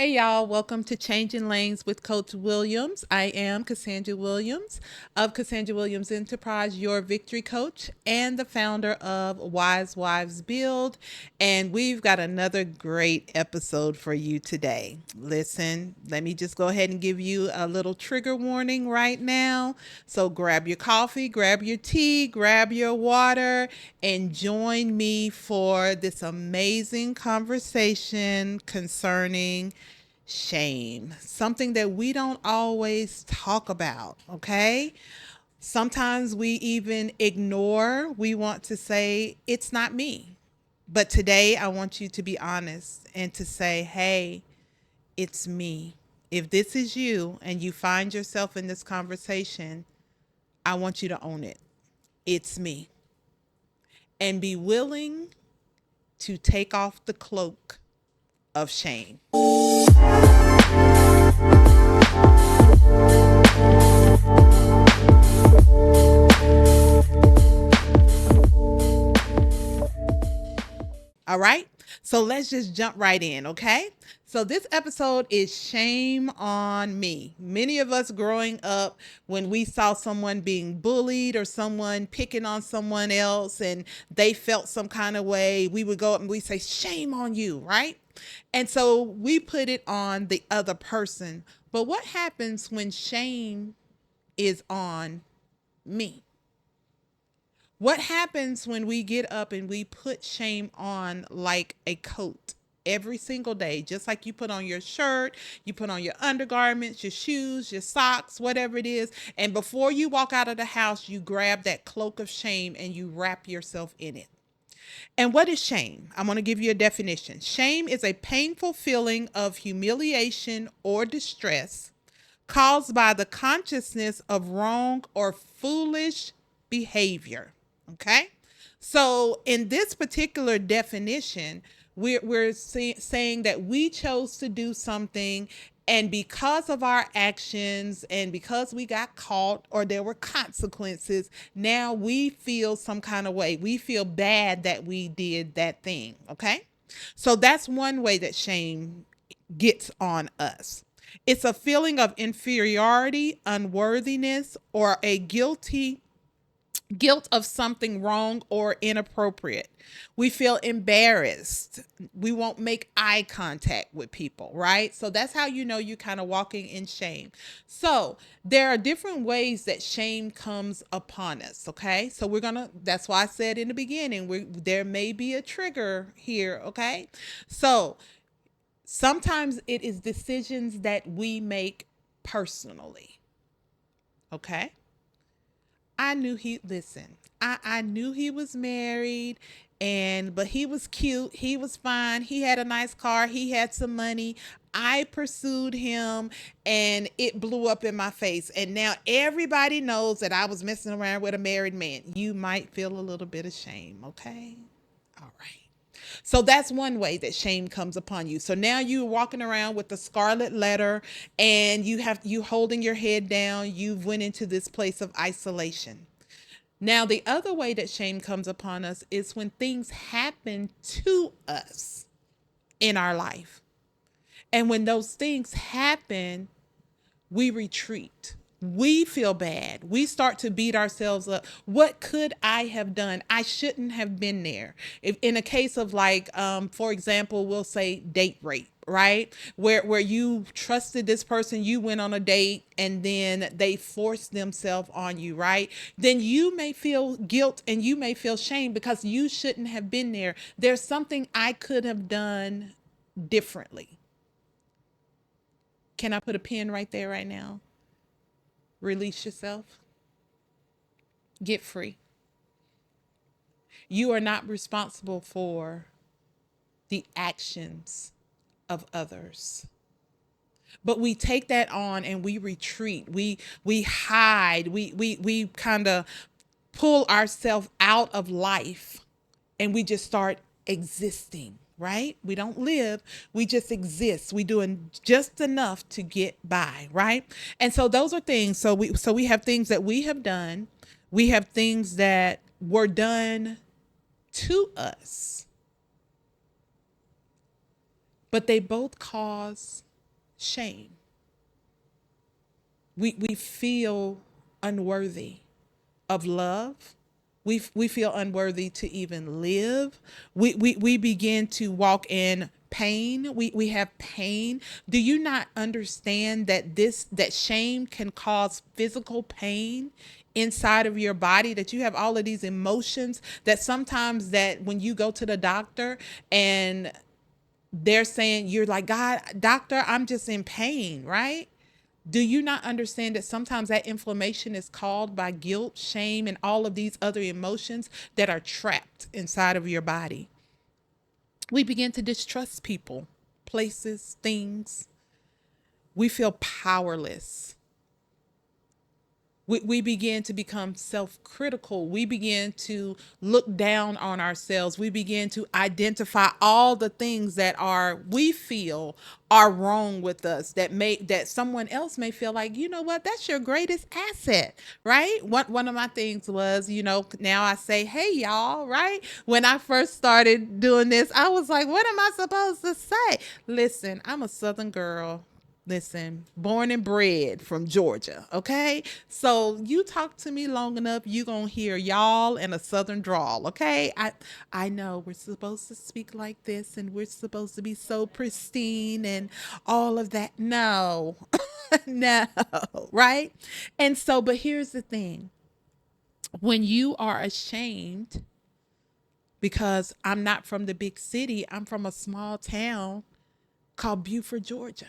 Hey y'all, welcome to Changing Lanes with Coach Williams. I am Cassandra Williams of Cassandra Williams Enterprise, your victory coach, and the founder of Wise Wives Build. And we've got another great episode for you today. Listen, let me just go ahead and give you a little trigger warning right now. So grab your coffee, grab your tea, grab your water, and join me for this amazing conversation concerning shame, something that we don't always talk about, okay? Sometimes we even ignore, we want to say, it's not me. But today, I want you to be honest and to say, hey, it's me. If this is you and you find yourself in this conversation, I want you to own it. It's me. And be willing to take off the cloak of shame. All right. So let's just jump right in, okay? So this episode is shame on me. Many of us growing up, when we saw someone being bullied or someone picking on someone else and they felt some kind of way, we would go up and we say, shame on you, right? And so we put it on the other person. But what happens when shame is on me? What happens when we get up and we put shame on like a coat every single day, just like you put on your shirt, you put on your undergarments, your shoes, your socks, whatever it is. And before you walk out of the house, you grab that cloak of shame and you wrap yourself in it. And what is shame? I'm going to give you a definition. Shame is a painful feeling of humiliation or distress caused by the consciousness of wrong or foolish behavior. Okay. So, in this particular definition, we're saying that we chose to do something, and because of our actions and because we got caught or there were consequences, now we feel some kind of way. We feel bad that we did that thing. Okay. So, that's one way that shame gets on us. It's a feeling of inferiority, unworthiness, or a guilt of something wrong or inappropriate. We feel embarrassed. We won't make eye contact with people, right? So that's how you know you're kind of walking in shame. So there are different ways that shame comes upon us, okay? So that's why I said in the beginning, there may be a trigger here, okay? So sometimes it is decisions that we make personally, okay? I knew he was married but he was cute, he was fine, he had a nice car, he had some money. I pursued him and it blew up in my face. And now everybody knows that I was messing around with a married man. You might feel a little bit of shame, okay? All right. So that's one way that shame comes upon you. So now you're walking around with the scarlet letter and you holding your head down. You've went into this place of isolation. Now the other way that shame comes upon us is when things happen to us in our life. And when those things happen, we retreat. We feel bad. We start to beat ourselves up. What could I have done? I shouldn't have been there. If in a case of for example, we'll say date rape, right? Where you trusted this person, you went on a date and then they forced themselves on you, right? Then you may feel guilt and you may feel shame because you shouldn't have been there. There's something I could have done differently. Can I put a pin right there right now? Release yourself. Get free. You are not responsible for the actions of others. But we take that on and we retreat. We hide. We kind of pull ourselves out of life and we just start existing, right? We don't live, we just exist. We doing just enough to get by, right? And so those are things. So we have things that we have done. We have things that were done to us, but they both cause Shame. We feel unworthy of love. We feel unworthy to even live. We begin to walk in pain. We have pain. Do you not understand that that shame can cause physical pain inside of your body, that you have all of these emotions, that sometimes that when you go to the doctor and they're saying, you're like, God, doctor, I'm just in pain, right? Do you not understand that sometimes that inflammation is caused by guilt, shame, and all of these other emotions that are trapped inside of your body? We begin to distrust people, places, things. We feel powerless. We begin to become self-critical. We begin to look down on ourselves. We begin to identify all the things that we feel are wrong with us, that someone else may feel like, you know what, that's your greatest asset, right? One of my things was, now I say, hey y'all, right? When I first started doing this, I was like, what am I supposed to say? Listen, I'm a Southern girl. Listen, born and bred from Georgia, okay? So you talk to me long enough, you gonna hear y'all and a southern drawl, okay? I know we're supposed to speak like this and we're supposed to be so pristine and all of that. No, no, right? And so, but here's the thing. When you are ashamed, because I'm not from the big city, I'm from a small town called Beaufort, Georgia.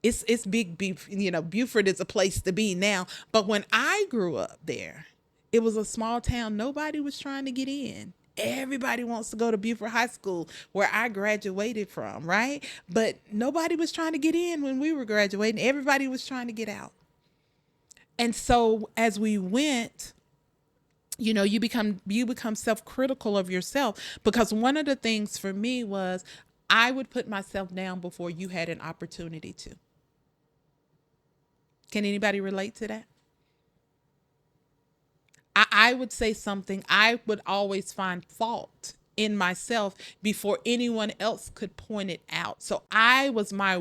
It's big beef, Buford is a place to be now, but when I grew up there, it was a small town. Nobody was trying to get in. Everybody wants to go to Buford High School, where I graduated from, right? But nobody was trying to get in when we were graduating. Everybody was trying to get out. And so as we went, you become self-critical of yourself, because one of the things for me was I would put myself down before you had an opportunity to. Can anybody relate to that? I would say something, I would always find fault in myself before anyone else could point it out. So I was my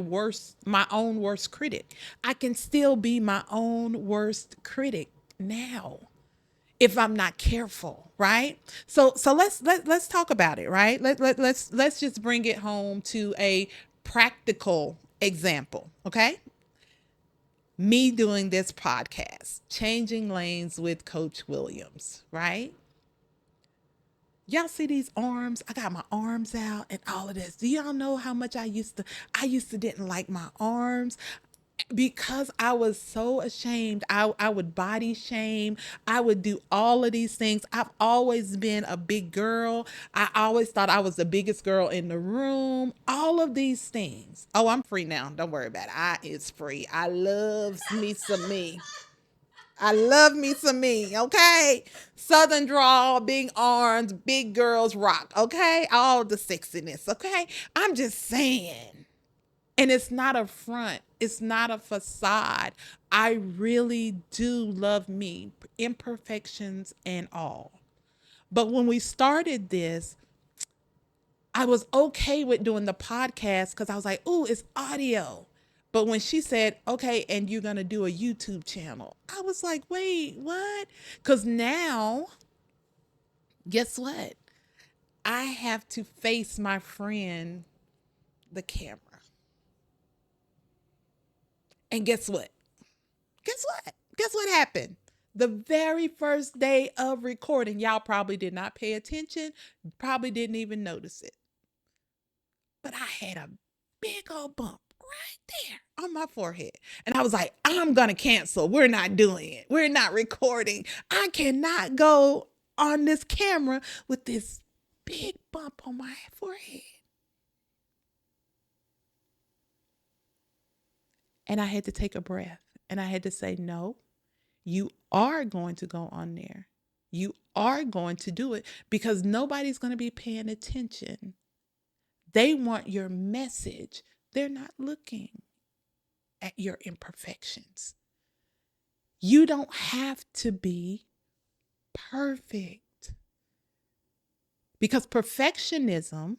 own worst critic. I can still be my own worst critic now if I'm not careful, right? So let's talk about it, right? Let's just bring it home to a practical example, okay? Me doing this podcast, Changing Lanes with Coach Williams, right? Y'all see these arms? I got my arms out and all of this. Do y'all know how much I used to didn't like my arms? Because I was so ashamed. I would body shame. I would do all of these things. I've always been a big girl. I always thought I was the biggest girl in the room. All of these things. Oh, I'm free now. Don't worry about it. I is free. I loves me some me. I love me some me, okay? Southern drawl, big arms, big girls rock, okay? All the sexiness, okay? I'm just saying. And it's not a front, it's not a facade. I really do love me, imperfections and all. But when we started this, I was okay with doing the podcast because I was like, ooh, it's audio. But when she said, okay, and you're going to do a YouTube channel, I was like, wait, what? Because now, guess what? I have to face my friend, the camera. And guess what? Guess what? Guess what happened? The very first day of recording, y'all probably did not pay attention, probably didn't even notice it. But I had a big old bump right there on my forehead. And I was like, I'm going to cancel. We're not doing it. We're not recording. I cannot go on this camera with this big bump on my forehead. And I had to take a breath and I had to say, no, you are going to go on there. You are going to do it because nobody's going to be paying attention. They want your message. They're not looking at your imperfections. You don't have to be perfect because perfectionism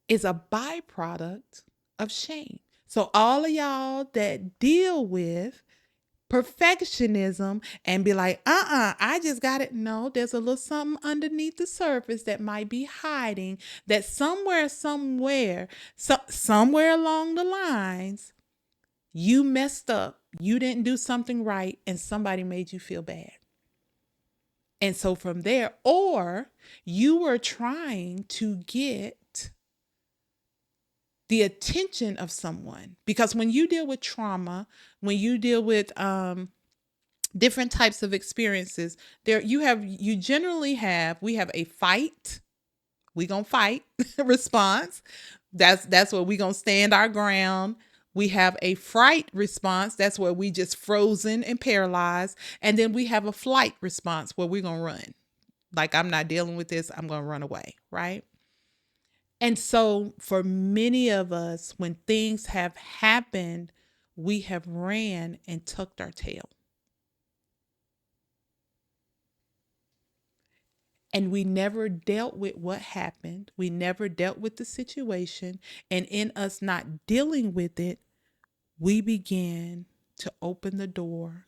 is a byproduct of shame. So all of y'all that deal with perfectionism and be like, I just got it. No, there's a little something underneath the surface that might be hiding, that somewhere along the lines, you messed up. You didn't do something right and somebody made you feel bad. And so from there, or you were trying to get the attention of someone. Because when you deal with trauma, when you deal with different types of experiences, we have a fight, we gonna fight response. That's where we gonna stand our ground. We have a fright response. That's where we just frozen and paralyzed. And then we have a flight response where we're gonna run. Like, I'm not dealing with this, I'm gonna run away, right? And so for many of us, when things have happened, we have ran and tucked our tail. And we never dealt with what happened. We never dealt with the situation. And in us not dealing with it, we began to open the door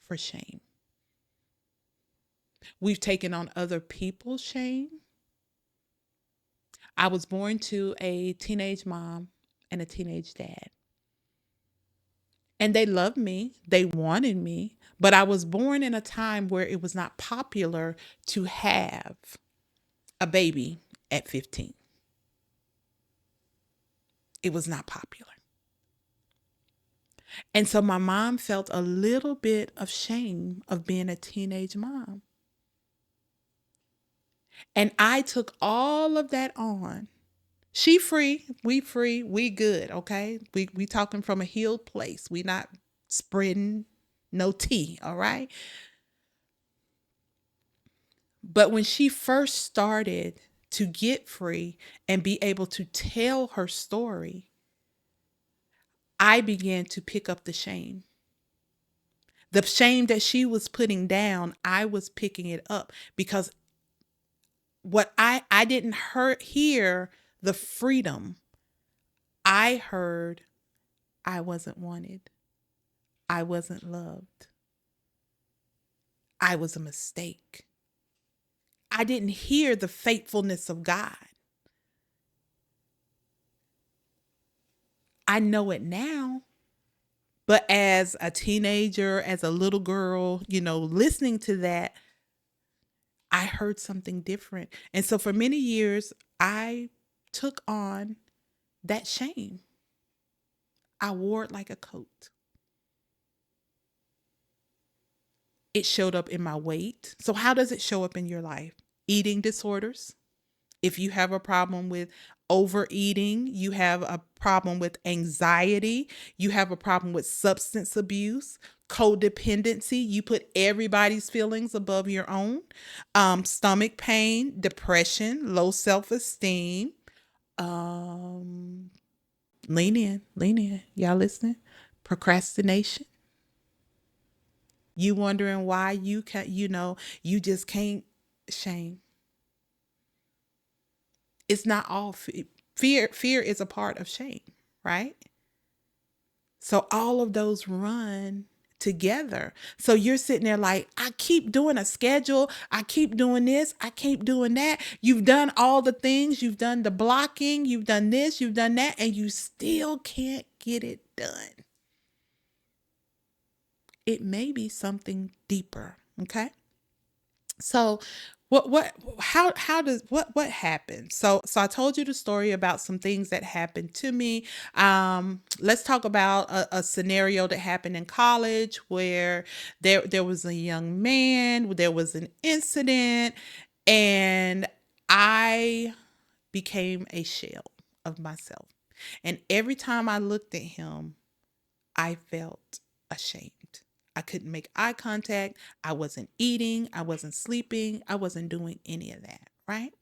for shame. We've taken on other people's shame. I was born to a teenage mom and a teenage dad. And they loved me, they wanted me, but I was born in a time where it was not popular to have a baby at 15. It was not popular. And so my mom felt a little bit of shame of being a teenage mom. And I took all of that on. She free, we good, okay? We talking from a healed place. We not spreading no tea, all right? But when she first started to get free and be able to tell her story, I began to pick up the shame. The shame that she was putting down, I was picking it up because what I didn't hear the freedom. I heard I wasn't wanted. I wasn't loved. I was a mistake. I didn't hear the faithfulness of God. I know it now. But as a teenager, as a little girl, listening to that, I heard something different. And so for many years, I took on that shame. I wore it like a coat. It showed up in my weight. So, how does it show up in your life? Eating disorders. If you have a problem with overeating, you have a problem with anxiety, you have a problem with substance abuse, codependency, you put everybody's feelings above your own, stomach pain, depression, low self-esteem, um, lean in, y'all listening? Procrastination. You wondering why you can't, you just can't. Shame. It's not all fear. Fear is a part of shame, right? So all of those run together. So you're sitting there like, I keep doing a schedule. I keep doing this. I keep doing that. You've done all the things. You've done the blocking. You've done this. You've done that. And you still can't get it done. It may be something deeper. Okay. So what happened? So I told you the story about some things that happened to me. Let's talk about a scenario that happened in college where there was a young man, there was an incident, and I became a shell of myself. And every time I looked at him, I felt ashamed. I couldn't make eye contact. I wasn't eating. I wasn't sleeping. I wasn't doing any of that, right?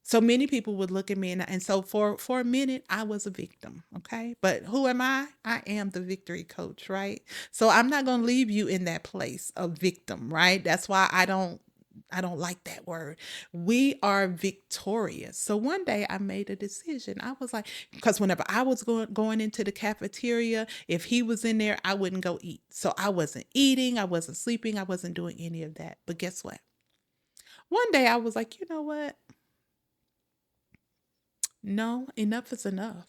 So many people would look at me, and so for a minute, I was a victim, okay? But who am I? I am the victory coach, right? So I'm not going to leave you in that place of victim, right? That's why I don't I don't like that word. We are victorious. So one day I made a decision. I was like, because whenever I was going into the cafeteria, if he was in there, I wouldn't go eat. So I wasn't eating, I wasn't sleeping, I wasn't doing any of that. But guess what? One day I was like, you know what? No, enough is enough.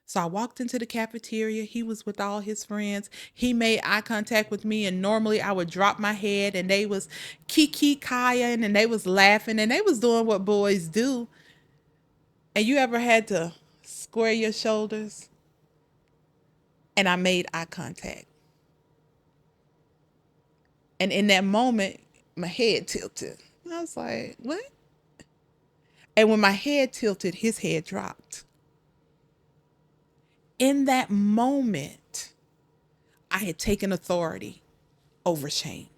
So I walked into the cafeteria. He was with all his friends. He made eye contact with me, and normally I would drop my head, and they was kiki kayaing, and they was laughing, and they was doing what boys do. And you ever had to square your shoulders? And I made eye contact. And in that moment, my head tilted. I was like, what? And when my head tilted, his head dropped. In that moment, I had taken authority over shame.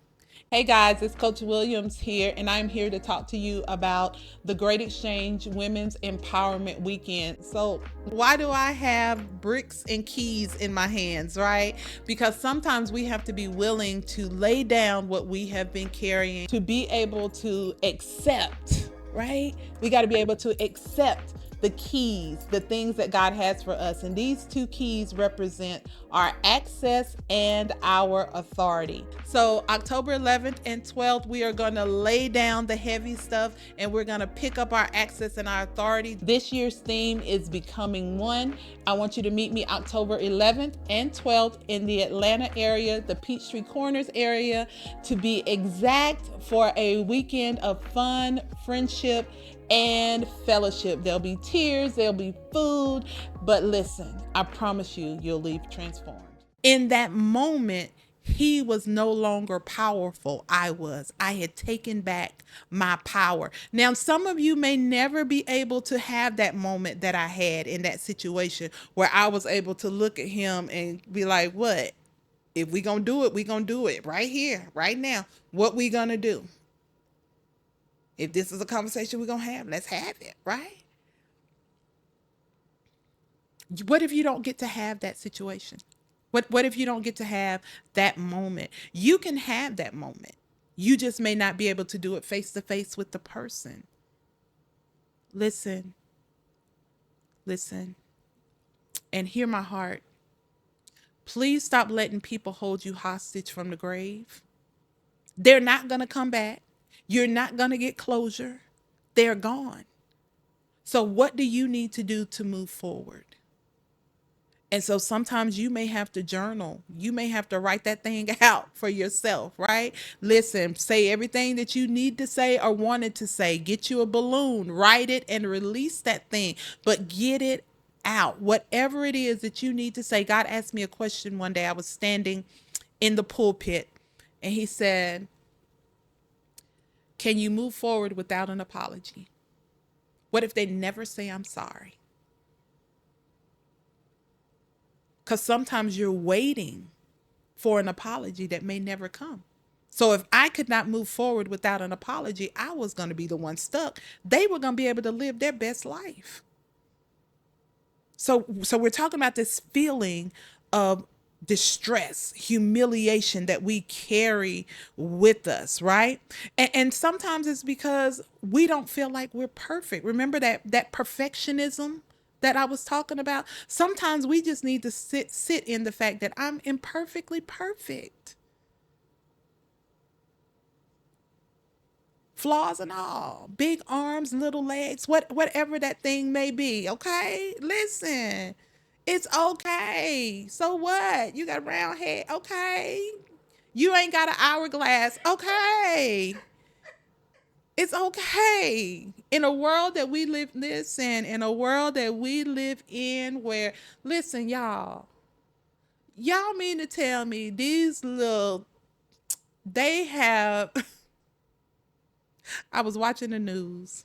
Hey guys, it's Coach Williams here, and I'm here to talk to you about the Great Exchange Women's Empowerment Weekend. So, why do I have bricks and keys in my hands, right? Because sometimes we have to be willing to lay down what we have been carrying to be able to accept, right? We got to be able to accept the keys, the things that God has for us. And these two keys represent our access and our authority. So October 11th and 12th, we are going to lay down the heavy stuff and we're going to pick up our access and our authority. This year's theme is Becoming One. I want you to meet me October 11th and 12th in the Atlanta area, the Peachtree Corners area, to be exact, for a weekend of fun, friendship, and fellowship. There'll be tears, there'll be food, but listen, I promise you, you'll leave transformed. In that moment, he was no longer powerful. I was. I had taken back my power. Now, some of you may never be able to have that moment that I had in that situation where I was able to look at him and be like, what? If we gonna do it, we gonna do it right here, right now. What we gonna do? If this is a conversation we're going to have, let's have it, right? What if you don't get to have that situation? What if you don't get to have that moment? You can have that moment. You just may not be able to do it face to face with the person. Listen, listen, and hear my heart. Please stop letting people hold you hostage from the grave. They're not going to come back. You're not going to get closure. They're gone. So what do you need to do to move forward? And so sometimes you may have to journal. You may have to write that thing out for yourself, right? Listen, say everything that you need to say or wanted to say. Get you a balloon, write it, and release that thing. But get it out. Whatever it is that you need to say. God asked me a question one day. I was standing in the pulpit, and he said, can you move forward without an apology? What if they never say I'm sorry? Because sometimes you're waiting for an apology that may never come. So if I could not move forward without an apology, I was going to be the one stuck. They were going to be able to live their best life. So we're talking about this feeling of distress, humiliation that we carry with us, right? And sometimes it's because we don't feel like we're perfect. Remember that perfectionism that I was talking about? Sometimes we just need to sit in the fact that I'm imperfectly perfect. Flaws and all, big arms, little legs, whatever that thing may be. Okay, listen, it's okay. So what? You got a round head. Okay, you ain't got an hourglass. Okay, it's okay. In a world that we live, listen, in a world that we live in, where, listen, y'all mean to tell me these little, they have. I was watching the news.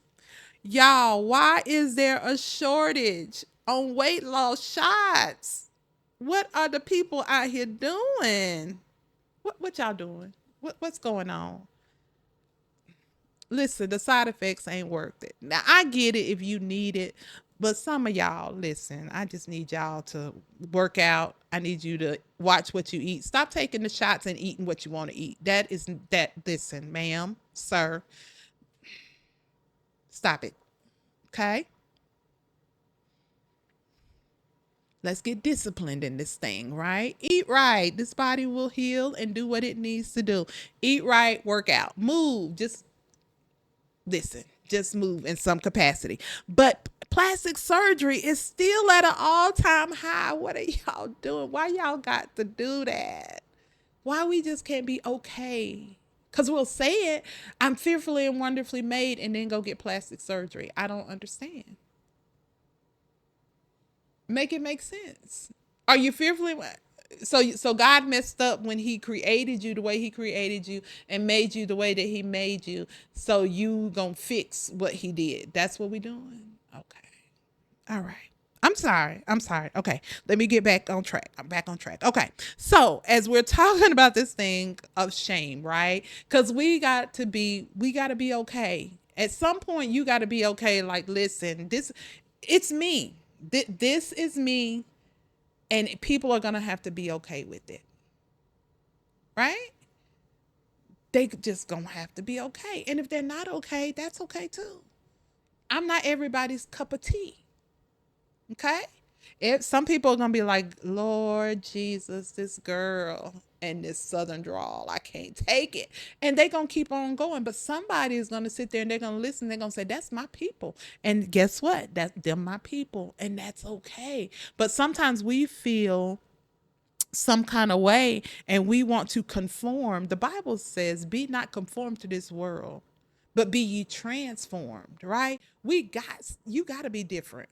Y'all, why is there a shortage on weight loss shots? What are the people out here doing? What y'all doing? What's going on? Listen, the side effects ain't worth it. Now I get it if you need it, But some of y'all, listen, I just need y'all to work out. I need you to watch what you eat. Stop taking the shots and eating what you want to eat. That is that, listen, ma'am, sir, stop it. Okay? Let's get disciplined in this thing, right? Eat right. This body will heal and do what it needs to do. Eat right, work out, move. Just listen, just move in some capacity. But plastic surgery is still at an all-time high. What are y'all doing? Why y'all got to do that? Why we just can't be okay? Because we'll say it, I'm fearfully and wonderfully made, and then go get plastic surgery. I don't understand. Make it make sense. Are you fearfully? So God messed up when He created you the way He created you and made you the way that He made you. So you gonna fix what He did. That's what we doing. Okay. All right. I'm sorry. I'm sorry. Okay. Let me get back on track. I'm back on track. Okay. So, as we're talking about this thing of shame, right? Because we got to be okay. At some point, you got to be okay. Like, listen, it's me. This is me. And people are going to have to be okay with it. Right? They just going to have to be okay. And if they're not okay, that's okay too. I'm not everybody's cup of tea. Okay? Some people are gonna be like, Lord Jesus, this girl and this southern drawl, I can't take it. And they're gonna keep on going. But somebody is gonna sit there and they're gonna listen, they're gonna say, that's my people. And guess what? That's them my people. And that's okay. But sometimes we feel some kind of way and we want to conform. The Bible says, be not conformed to this world, but be ye transformed, right? You gotta be different.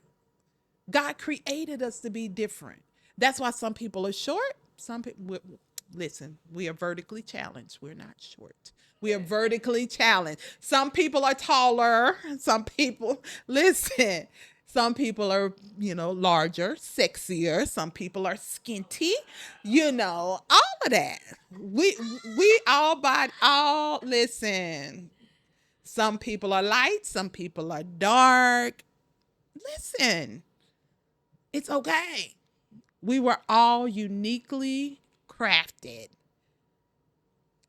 God created us to be different. That's why some people are short. Some people, listen, we are vertically challenged. We're not short. We are vertically challenged. Some people are taller. Some people, listen, some people are, larger, sexier. Some people are skinty, all of that. We all listen. Some people are light, some people are dark. Listen, it's okay. We were all uniquely crafted.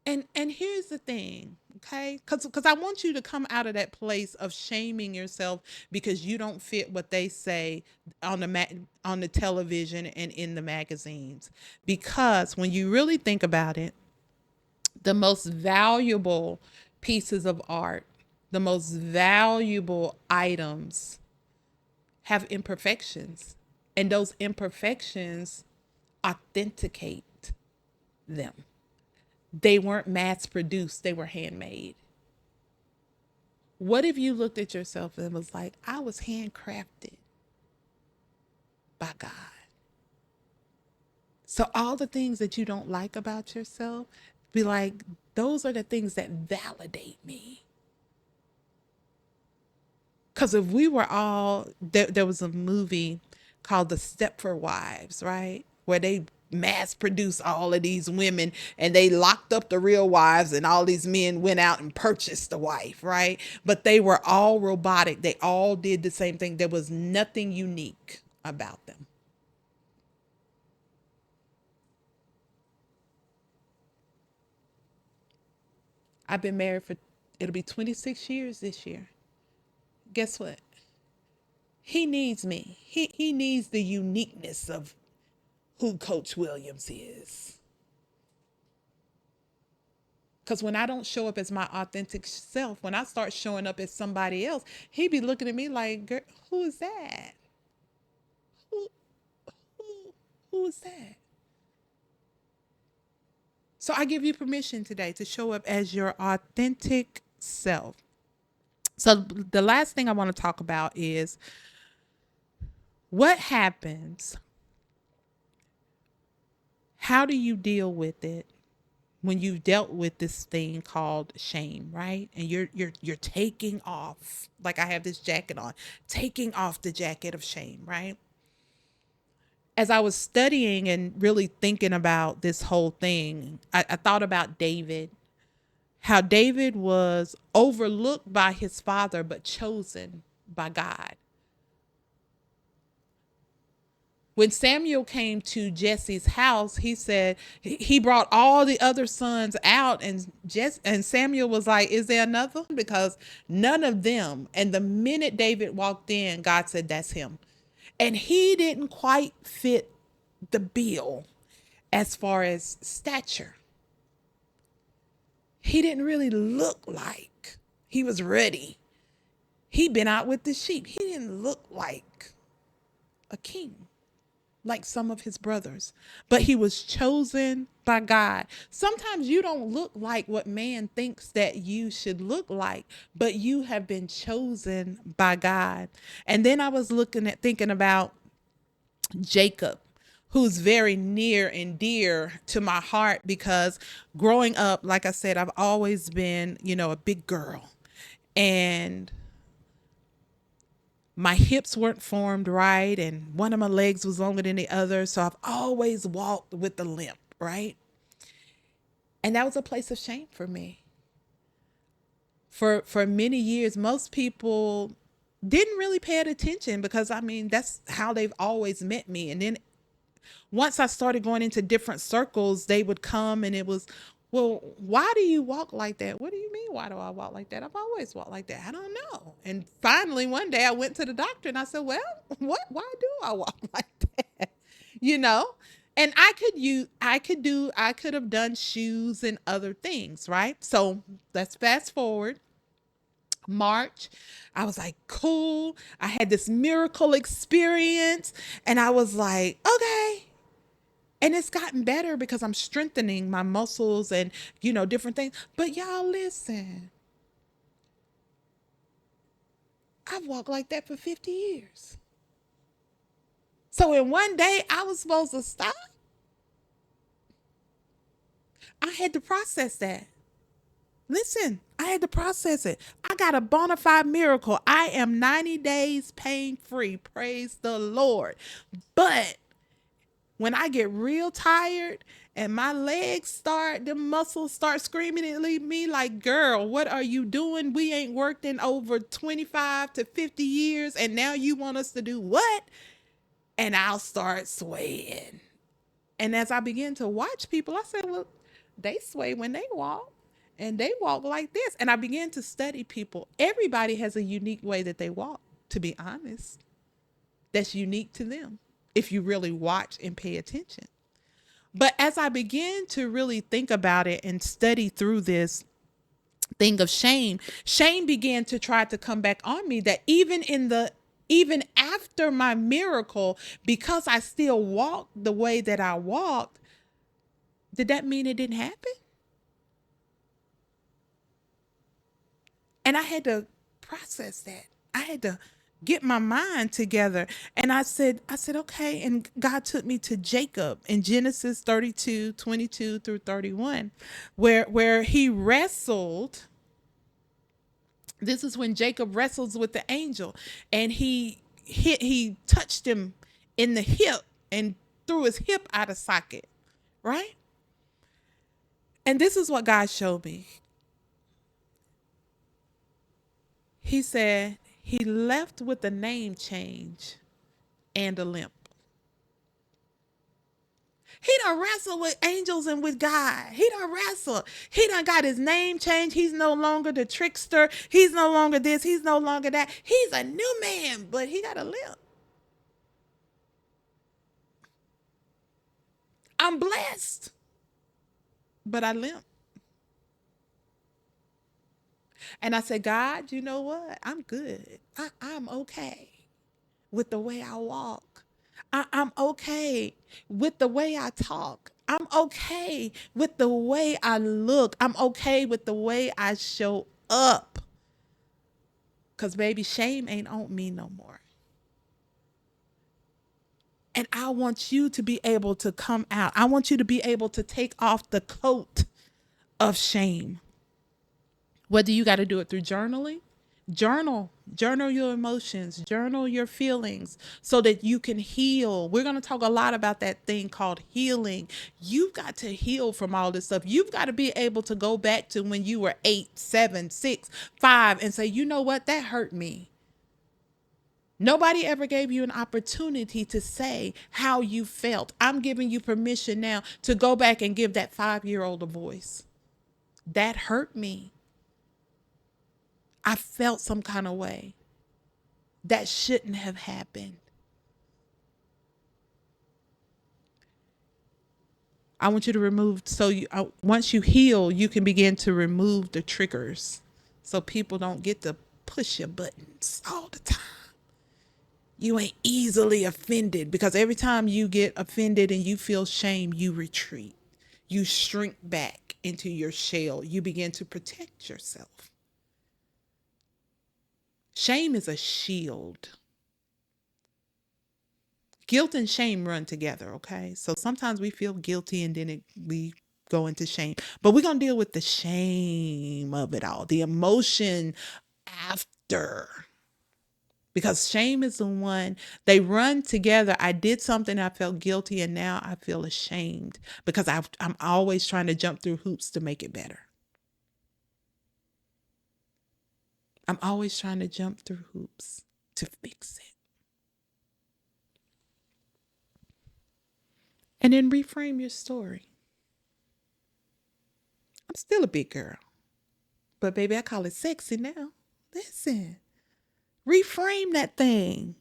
And here's the thing, okay? Cuz I want you to come out of that place of shaming yourself because you don't fit what they say on the television and in the magazines. Because when you really think about it, the most valuable pieces of art, the most valuable items have imperfections, and those imperfections authenticate them. They weren't mass produced, they were handmade. What if you looked at yourself and was like, I was handcrafted by God? So, all the things that you don't like about yourself, be like, those are the things that validate me. Because if we were all, there was a movie called The Stepford Wives, right? Where they mass produced all of these women and they locked up the real wives and all these men went out and purchased the wife, right? But they were all robotic. They all did the same thing. There was nothing unique about them. I've been married for, it'll be 26 years this year. Guess what? He needs me. He needs the uniqueness of who Coach Williams is. Because when I don't show up as my authentic self, when I start showing up as somebody else, he be looking at me like, girl, who is that? Who, who, who is that? So I give you permission today to show up as your authentic self. So the last thing I want to talk about is what happens. How do you deal with it when you've dealt with this thing called shame, right? And you're taking off, like I have this jacket on, taking off the jacket of shame, right? As I was studying and really thinking about this whole thing, I thought about David, how David was overlooked by his father but chosen by God. When Samuel came to Jesse's house, he said he brought all the other sons out, and Samuel was like, "Is there another?" Because none of them. And the minute David walked in, God said, "That's him," and he didn't quite fit the bill as far as stature. He didn't really look like he was ready. He'd been out with the sheep. He didn't look like a king like some of his brothers, but he was chosen by God. Sometimes you don't look like what man thinks that you should look like, but you have been chosen by God. And then I was thinking about Jacob, who's very near and dear to my heart because growing up, like I said, I've always been, a big girl. And my hips weren't formed right, and one of my legs was longer than the other. So I've always walked with a limp, right? And that was a place of shame for me. For many years, most people didn't really pay attention because that's how they've always met me. And then once I started going into different circles, they would come and it was, well, why do you walk like that? What do you mean, why do I walk like that? I've always walked like that. I don't know. And finally, one day I went to the doctor and I said, well, why do I walk like that? You know? And I could have done shoes and other things, right? So let's fast forward. March, I was like, cool. I had this miracle experience and I was like, okay. And it's gotten better because I'm strengthening my muscles and, different things. But y'all listen, I've walked like that for 50 years. So in one day I was supposed to stop. I had to process that. Listen, I had to process it. I got a bona fide miracle. I am 90 days pain free. Praise the Lord. But when I get real tired and my the muscles start screaming at me like, girl, what are you doing? We ain't worked in over 25 to 50 years and now you want us to do what? And I'll start swaying. And as I begin to watch people, I said, look, they sway when they walk and they walk like this. And I began to study people. Everybody has a unique way that they walk, to be honest. That's unique to them if you really watch and pay attention. But as I began to really think about it and study through this thing of shame began to try to come back on me that even after my miracle, because I still walked the way that I walked, did that mean it didn't happen? And I had to process that. I had to get my mind together. And I said, okay. And God took me to Jacob in Genesis 32:22 through 31, where he wrestled. This is when Jacob wrestles with the angel and he touched him in the hip and threw his hip out of socket. Right? And this is what God showed me. He said he left with a name change and a limp. He done wrestled with angels and with God. He done wrestled. He done got his name changed. He's no longer the trickster. He's no longer this. He's no longer that. He's a new man, but he got a limp. I'm blessed, but I limp. And I said, God, you know what? I'm good. I'm okay with the way I walk. I'm okay with the way I talk. I'm okay with the way I look. I'm okay with the way I show up. Because, baby, shame ain't on me no more. And I want you to be able to come out. I want you to be able to take off the coat of shame. Whether you got to do it through journaling, journal your emotions, journal your feelings so that you can heal. We're going to talk a lot about that thing called healing. You've got to heal from all this stuff. You've got to be able to go back to when you were 8, 7, 6, 5 and say, you know what? That hurt me. Nobody ever gave you an opportunity to say how you felt. I'm giving you permission now to go back and give that 5-year-old a voice. That hurt me. I felt some kind of way. That shouldn't have happened. I want you to remove, once you heal, you can begin to remove the triggers so people don't get to push your buttons all the time. You ain't easily offended, because every time you get offended and you feel shame, you retreat. You shrink back into your shell. You begin to protect yourself. Shame is a shield. Guilt and shame run together, okay? So sometimes we feel guilty and then we go into shame. But we're going to deal with the shame of it all, the emotion after. Because shame is the one, they run together. I did something, I felt guilty, and now I feel ashamed because I'm always trying to jump through hoops to make it better. I'm always trying to jump through hoops to fix it. And then reframe your story. I'm still a big girl, but baby, I call it sexy now. Listen, reframe that thing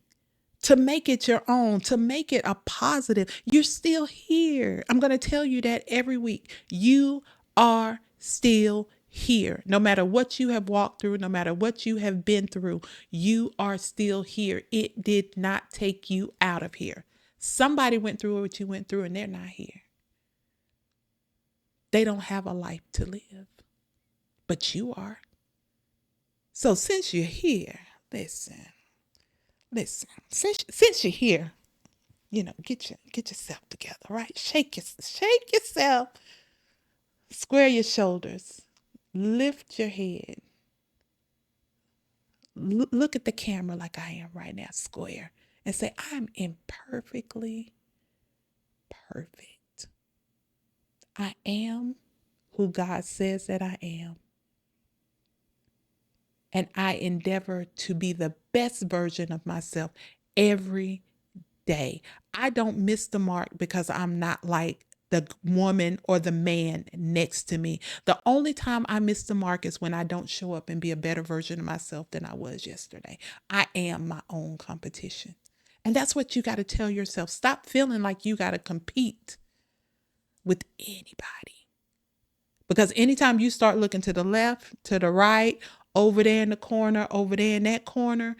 to make it your own, to make it a positive. You're still here. I'm going to tell you that every week. You are still here. No matter what you have walked through, no matter what you have been through, you are still here. It did not take you out of here. Somebody went through what you went through and they're not here. They don't have a life to live, but you are. So since you're here, listen, since you're here, get yourself together, right? Shake yourself, square your shoulders, lift your head, look at the camera like I am right now, square, and say, I'm imperfectly perfect. I am who God says that I am. And I endeavor to be the best version of myself every day. I don't miss the mark because I'm not like the woman or the man next to me. The only time I miss the mark is when I don't show up and be a better version of myself than I was yesterday. I am my own competition. And that's what you got to tell yourself. Stop feeling like you got to compete with anybody. Because anytime you start looking to the left, to the right, over there in the corner, over there in that corner,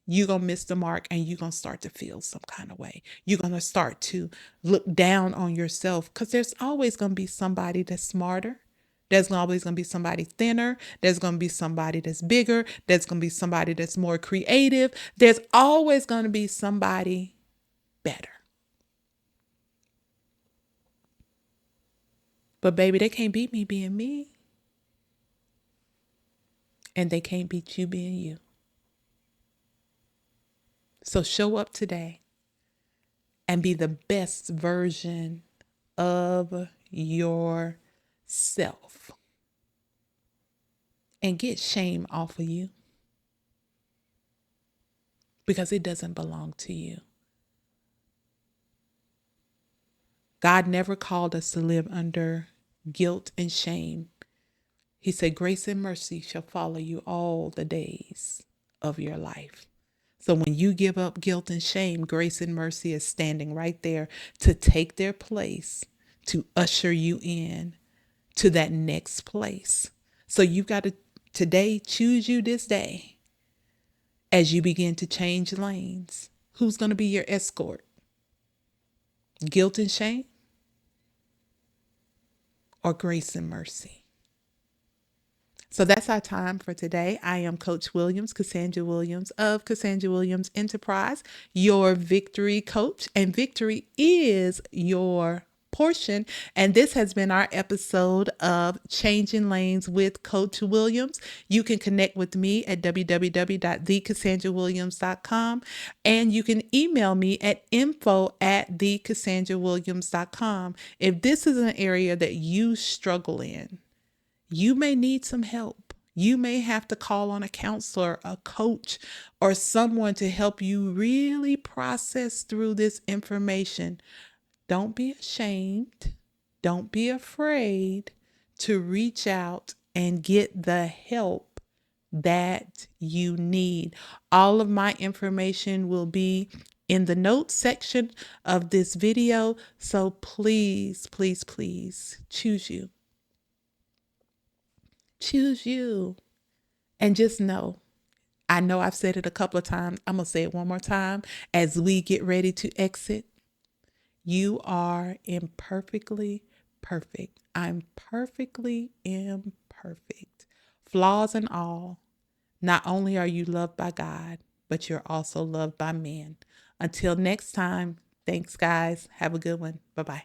you're going to miss the mark and you're going to start to feel some kind of way. You're going to start to look down on yourself because there's always going to be somebody that's smarter. There's always going to be somebody thinner. There's going to be somebody that's bigger. There's going to be somebody that's more creative. There's always going to be somebody better. But baby, they can't beat me being me. And they can't beat you being you. So show up today and be the best version of yourself. And get shame off of you. Because it doesn't belong to you. God never called us to live under guilt and shame. He said, grace and mercy shall follow you all the days of your life. So when you give up guilt and shame, grace and mercy is standing right there to take their place, to usher you in to that next place. So you've got to today choose you this day as you begin to change lanes. Who's going to be your escort? Guilt and shame or grace and mercy? So that's our time for today. I am Coach Williams, Cassandra Williams of Cassandra Williams Enterprise, your victory coach, and victory is your portion. And this has been our episode of Changing Lanes with Coach Williams. You can connect with me at www.thecassandrawilliams.com, and you can email me at info@thecassandrawilliams.com. If this is an area that you struggle in, you may need some help. You may have to call on a counselor, a coach, or someone to help you really process through this information. Don't be ashamed. Don't be afraid to reach out and get the help that you need. All of my information will be in the notes section of this video. So please, please, please choose you. Choose you. And just know, I know I've said it a couple of times. I'm going to say it one more time as we get ready to exit. You are imperfectly perfect. I'm perfectly imperfect. Flaws and all. Not only are you loved by God, but you're also loved by men. Until next time, thanks, guys. Have a good one. Bye-bye.